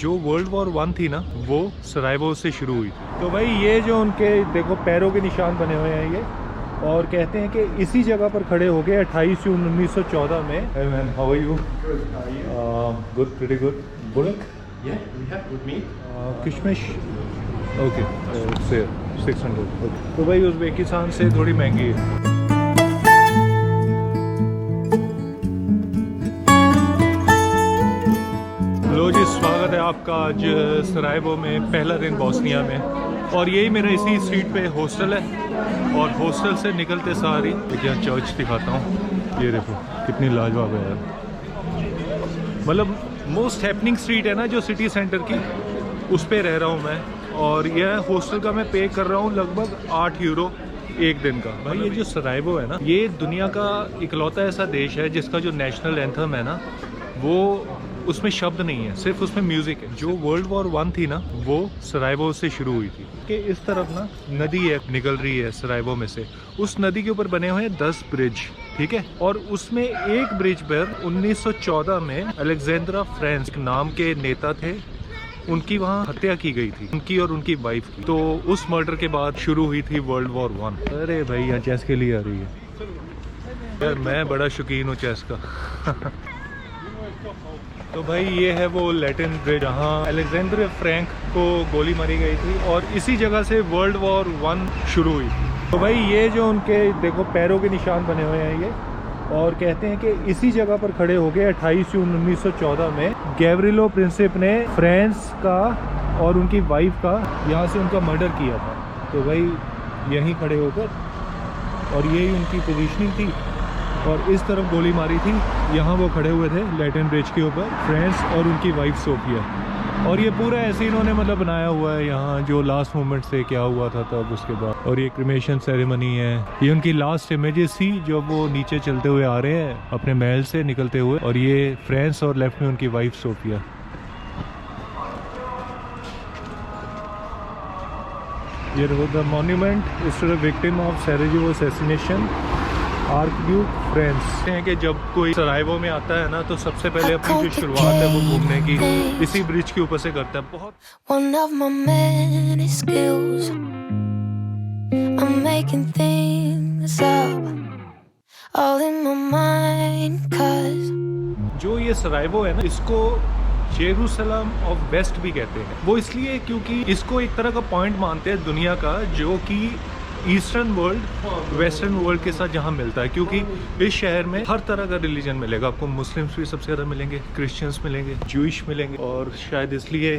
जो world war 1 थी ना, वो सरायवो से शुरू हुई थी। तो भाई ये जो उनके देखो पैरों के निशान बने हुए हैं ये, और कहते हैं कि इसी जगह पर खड़े हो गए 28 जून 1914 में। Hey man, how are you? Good. How are you? Good, pretty good. Burak? Yeah, we have with me. किशमिश? ओके, 600। तो भाई उज़्बेकिस्तान से थोड़ी महंगी है। लो जी, स्वागत है आपका आज सरायवो में, पहला दिन बोस्निया में। और यही मेरा इसी स्ट्रीट पे हॉस्टल है, और हॉस्टल से निकलते सारी एक यहाँ चर्च दिखाता हूँ। ये देखो कितनी लाजवाब है यार, मतलब मोस्ट हैपनिंग स्ट्रीट है ना जो सिटी सेंटर की, उस पे रह रहा हूँ मैं। और यह हॉस्टल का मैं पे कर रहा हूँ लगभग 8 यूरो एक दिन का। भाई ये जो सरायवो है ना, ये दुनिया का इकलौता ऐसा देश है जिसका जो नेशनल एंथम है ना, वो उसमें शब्द नहीं है, सिर्फ उसमें म्यूजिक है। जो वर्ल्ड वॉर 1 थी ना, वो सरायवो से शुरू हुई थी। कि इस तरफ ना नदी है निकल रही है सरायवो में से, उस नदी के ऊपर बने हुए हैं 10 ब्रिज, ठीक है। और उसमें एक ब्रिज पर 1914 में अलेक्जेंड्रा फ्रेंच नाम के नेता थे, उनकी वहाँ हत्या की गई थी, उनकी और उनकी वाइफ की। तो उस मर्डर के बाद शुरू हुई थी वर्ल्ड वॉर 1। अरे भाई यहाँ चेस के लिए आ रही है यार, मैं बड़ा शौकीन हूँ चेस का। तो भाई ये है वो लैटिन ब्रिज जहाँ अलेक्जेंडर फ्रैंक को गोली मारी गई थी, और इसी जगह से वर्ल्ड वॉर 1 शुरू हुई थी। तो भाई ये जो उनके देखो पैरों के निशान बने हुए हैं ये, और कहते हैं कि इसी जगह पर खड़े हो गए 28 जून 1914 में गैवरिलो प्रिंसिप ने फ्रांस का और उनकी वाइफ का यहाँ से उनका मर्डर किया था। तो भाई यहीं खड़े होकर, और यही उनकी पोजीशनिंग थी, और इस तरफ गोली मारी थी। यहाँ वो खड़े हुए थे लैटिन ब्रिज के ऊपर, फ्रांस और उनकी वाइफ सोफिया। और ये पूरा ऐसे इन्होंने मतलब बनाया हुआ है यहाँ, जो लास्ट मोमेंट से क्या हुआ था तब उसके बाद। और ये क्रिमेशन सेरेमनी है, ये उनकी लास्ट इमेजेस थी जो वो नीचे चलते हुए आ रहे हैं अपने महल से निकलते हुए। और ये फ्रांस और लेफ्ट में उनकी वाइफ सोफिया। ये the monument is to the victim of Sarajevo assassination, archduke Franz. हैं कि जब कोई सरायवो में आता है ना, तो सबसे पहले अपनी जो शुरुआत है वो घूमने की इसी ब्रिज के ऊपर से करता है। बहुत One of my many skills, I'm making things up, all in my mind, 'cause जो ये सरायवो है ना, इसको जेरूसलम ऑफ वेस्ट भी कहते हैं। वो इसलिए क्योंकि इसको एक तरह का पॉइंट मानते हैं दुनिया का, जो कि ईस्टर्न वर्ल्ड वेस्टर्न वर्ल्ड के साथ जहाँ मिलता है। क्योंकि इस शहर में हर तरह का रिलीजन मिलेगा आपको, मुस्लिम्स भी सबसे ज़्यादा मिलेंगे, क्रिश्चियंस मिलेंगे, ज्यूइश मिलेंगे, और शायद इसलिए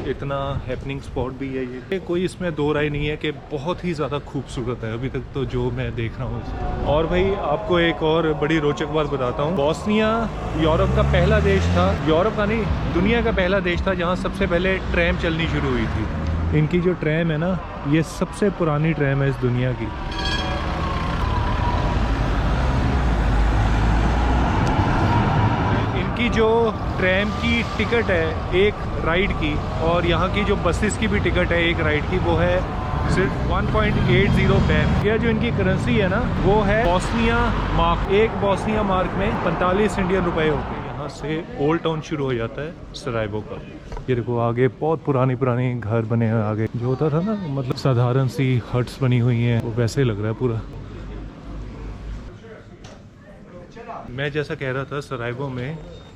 इतना हैपनिंग स्पॉट भी है ये। कोई इसमें दो राय नहीं है कि बहुत ही ज़्यादा खूबसूरत है अभी तक तो जो मैं देख रहा हूँ। और भाई आपको एक और बड़ी रोचक बात बताता हूँ, बोस्निया यूरोप का पहला देश था, यूरोप का नहीं दुनिया का पहला देश था जहाँ सबसे पहले ट्रैम चलनी शुरू हुई थी। इनकी जो ट्रैम है ना, ये सबसे पुरानी ट्रैम है इस दुनिया की। इनकी जो ट्रैम की टिकट है एक राइड की, और यहाँ की जो बसेस की भी टिकट है एक राइड की, वो है सिर्फ 1.80 बैम। यह जो इनकी करेंसी है ना, वो है बोस्निया मार्क। एक बोस्निया मार्क में 45 इंडियन रुपए होते हैं। यहाँ से ओल्ड टाउन शुरू हो जाता है सरायवो का। ये देखो आगे बहुत पुरानी घर बने हैं, आगे जो होता था ना, मतलब साधारण सी हट्स बनी हुई हैं, वो वैसे ही लग रहा है पूरा। मैं जैसा कह रहा था,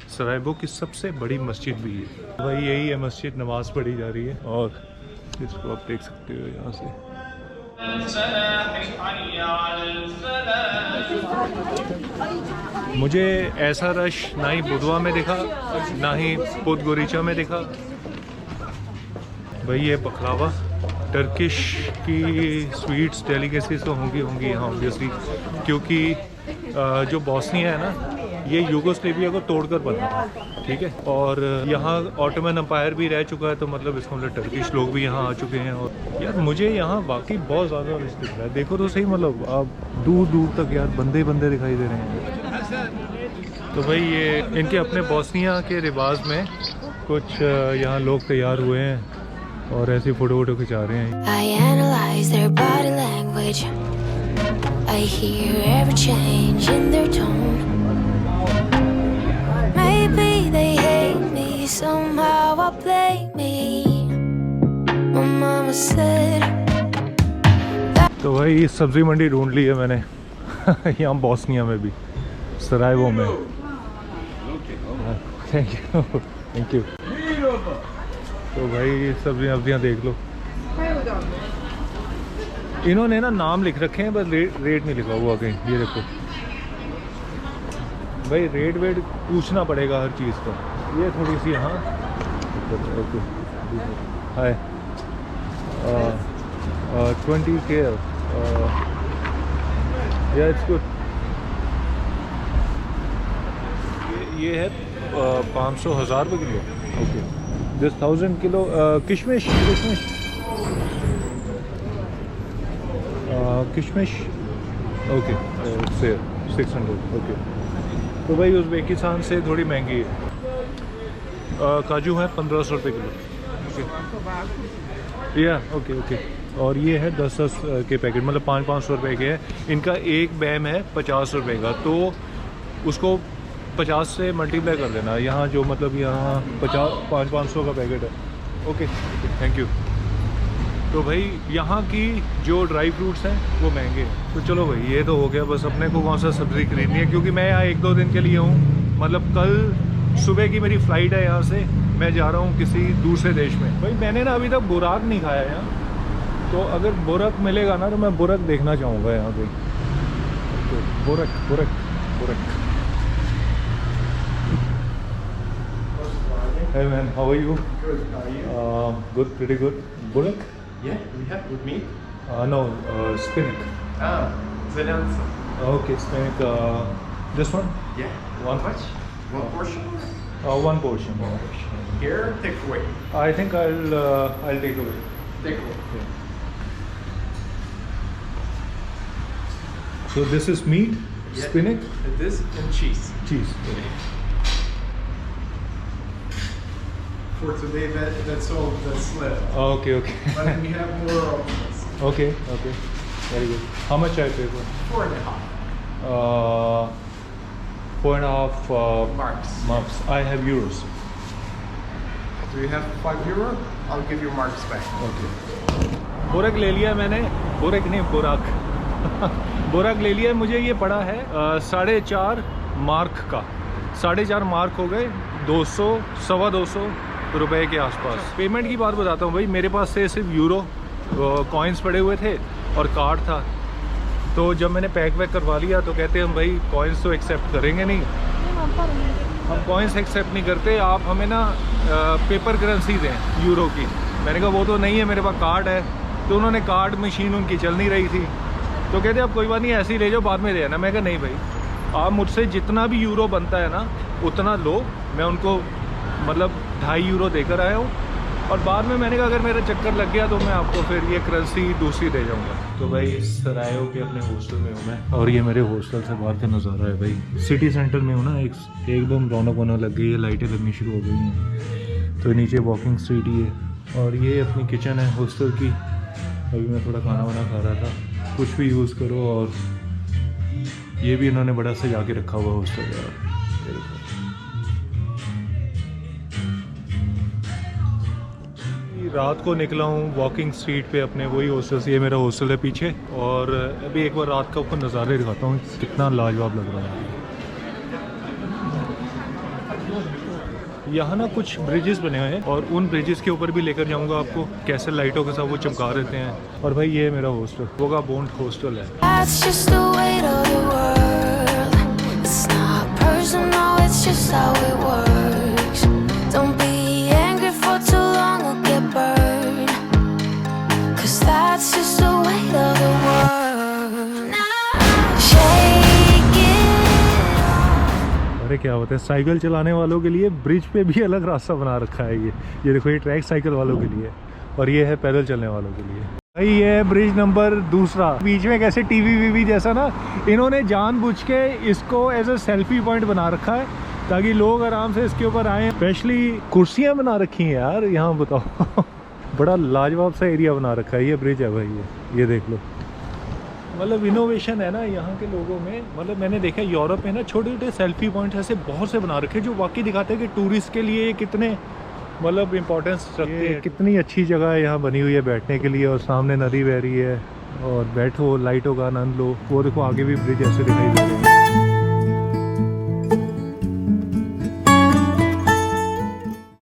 सरायवो की सबसे बड़ी मस्जिद भी है। भाई यही है मस्जिद, नमाज पढ़ी जा रही है, और इसको आप देख सकते हो यहाँ से। मुझे ऐसा रश ना ही बुधवा में दिखा, ना ही पोदगोरिचा में दिखा। भाई ये बकलावा, टर्किश की स्वीट्स डेलीकेसीज तो होंगी यहाँ ऑब्वियसली, क्योंकि जो बोस्निया है ना, ये यूगोस्लेविया को तोड़कर बना था, ठीक है। और यहाँ ऑटोमन एम्पायर भी रह चुका है, तो मतलब इसका मतलब टर्किश लोग भी यहाँ आ चुके हैं। और यार मुझे यहाँ वाकई बहुत ज़्यादा रश दिख रहा है, देखो तो सही, मतलब आप दूर दूर तक यार बंदे दिखाई दे रहे हैं। तो भाई ये इनके अपने बोस्निया के रिवाज में कुछ यहाँ लोग तैयार हुए हैं और ऐसी फोटो खिंचा रहे हैं। I analyze their body language. I hear every change in their tone. Maybe they hate me, somehow I blame said. तो भाई सब्जी मंडी ढूंढ ली है मैंने यहाँ बोस्निया में भी, सरायवो में। Thank you thank you. तो भाई सब्जियाँ देख लो, इन्होंने ना नाम लिख रखे हैं बस रेट नहीं लिखा हुआ कहीं। ये देखो भाई, रेट वेट पूछना पड़ेगा हर चीज़ का। ये थोड़ी सी, हाँ ओके हाय 20K या इट्स गुड। ये है 500,000 रुपये किलो। ओके दिस 1000 किलो किशमिश ओके से 600 ओके। तो भाई उज़्बेकिस्तान से थोड़ी महंगी है। काजू है 1500 रुपये किलो। ओके या ओके। और ये है 10 के पैकेट, मतलब 500 रुपये के हैं। इनका एक बैम है 50 रुपये का, तो उसको 50 से मल्टीप्लाई कर देना। यहाँ जो मतलब यहाँ 500 का पैकेट है। Okay thank you. तो भाई यहाँ की जो ड्राई फ्रूट्स हैं वो महंगे हैं। तो चलो भाई ये तो हो गया, बस अपने को कौन सा सब्ज़ी खरीदनी है, क्योंकि मैं यहाँ 1-2 दिन के लिए हूँ। मतलब कल सुबह की मेरी फ़्लाइट है यहाँ से, मैं जा रहा हूँ किसी दूसरे देश में। भाई मैंने ना अभी तक बुराक नहीं खाया यहाँ, तो अगर बुरक मिलेगा ना तो मैं बुरक देखना चाहूँगा यहाँ पे। तो बुरक Hey man, how are you? Good. How are you? Good, pretty good. Burak? Yeah, we have good meat. No, spinach. Zelensa. Okay, spinach. This one? Yeah. One much? One portion? One portion. Here, take away. I think I'll take away. Take away. Yeah. So this is meat, Yeah. spinach, This and cheese. cheese. For today, that's all that's left. Okay. But we have more options. Okay. Very good. How much I pay for? 4.5 4.5 marks. marks. I have euros. Do you have €5? I'll give you marks back. Okay. बुरक ले लिया मैंने, बुरक नहीं बुराक बुरक ले लिया। मुझे ये पड़ा है 4.5 मार्क का। 4.5 मार्क हो गए 200-225 रुपए के आसपास। पेमेंट की बात बताता हूँ भाई, मेरे पास से सिर्फ यूरो कॉइन्स पड़े हुए थे और कार्ड था। तो जब मैंने पैक वैक करवा लिया तो कहते हम भाई कॉइन्स तो एक्सेप्ट करेंगे नहीं, हम कॉइन्स एक्सेप्ट नहीं करते, आप हमें ना पेपर करेंसी दें यूरो की। मैंने कहा वो तो नहीं है, मेरे पास कार्ड है। तो उन्होंने कार्ड मशीन उनकी चल नहीं रही थी, तो कहते आप कोई बात नहीं ऐसे ही ले जाओ, बाद में देना। मैं कहा नहीं भाई, आप मुझसे जितना भी यूरो बनता है ना उतना लो। मैं उनको मतलब 2.5 यूरो देकर आया हूँ, और बाद में मैंने कहा अगर मेरा चक्कर लग गया तो मैं आपको फिर ये करेंसी दूसरी दे जाऊँगा। तो भाई सरायों के अपने हॉस्टल में हूँ मैं, और ये मेरे हॉस्टल से बाहर का नज़ारा है भाई। सिटी सेंटर में हूँ ना, एकदम रौनक होने लग गई है, लाइटें लगनी शुरू हो गई हैं। तो नीचे वॉकिंग स्ट्रीट ही है, और ये अपनी किचन है हॉस्टल की। अभी मैं थोड़ा खाना वाना खा रहा था। कुछ भी यूज़ करो, और ये भी इन्होंने बड़ा सजा के रखा हुआ हॉस्टल यार। रात को निकला हूँ वॉकिंग स्ट्रीट पे अपने वही हॉस्टल से। ये मेरा हॉस्टल है पीछे, और अभी एक बार रात का ऊपर नज़ारे दिखाता हूँ, कितना लाजवाब लग रहा है। यहाँ ना कुछ ब्रिजेस बने हुए हैं, और उन ब्रिजेस के ऊपर भी लेकर जाऊँगा आपको, कैसे लाइटों के साथ वो चमका रहते हैं। और भाई ये मेरा हॉस्टल वोगा बोंड हॉस्टल है। That's just the weight of the world. It's not personal, it's just how it works. Don't be angry for too long, or get burned. 'Cause that's just the weight of the world. Now, shake it off. अरे क्या होता है, cycle चलाने वालों के लिए bridge पे भी अलग रास्ता बना रखा है। ये देखो, ये ट्रैक साइकिल वालों के लिए, और ये है पैदल चलने वालों के लिए। भाई ये है ब्रिज नंबर 2। बीच में कैसे टीवी वीवी जैसा ना इन्होंने जानबूझ के इसको एज अ सेल्फी पॉइंट बना रखा है, ताकि लोग आराम से इसके ऊपर आए। स्पेशली कुर्सियाँ बना रखी हैं यार यहाँ, बताओ बड़ा लाजवाब सा एरिया बना रखा है। ये ब्रिज है भाई, ये देख लो। मतलब इनोवेशन है ना यहाँ के लोगों में। मतलब मैंने देखा यूरोप में ना छोटे छोटे सेल्फी पॉइंट्स ऐसे बहुत से बना रखे, जो वाकई दिखाते हैं कि टूरिस्ट के लिए कितने मतलब इम्पोर्टेंस रखती है। कितनी अच्छी जगह है यहाँ बनी हुई है बैठने के लिए, और सामने नदी बह रही है और बैठो, लाइटों का आनंद लो। वो देखो आगे भी ब्रिज ऐसे दिखाई दे रहे हैं।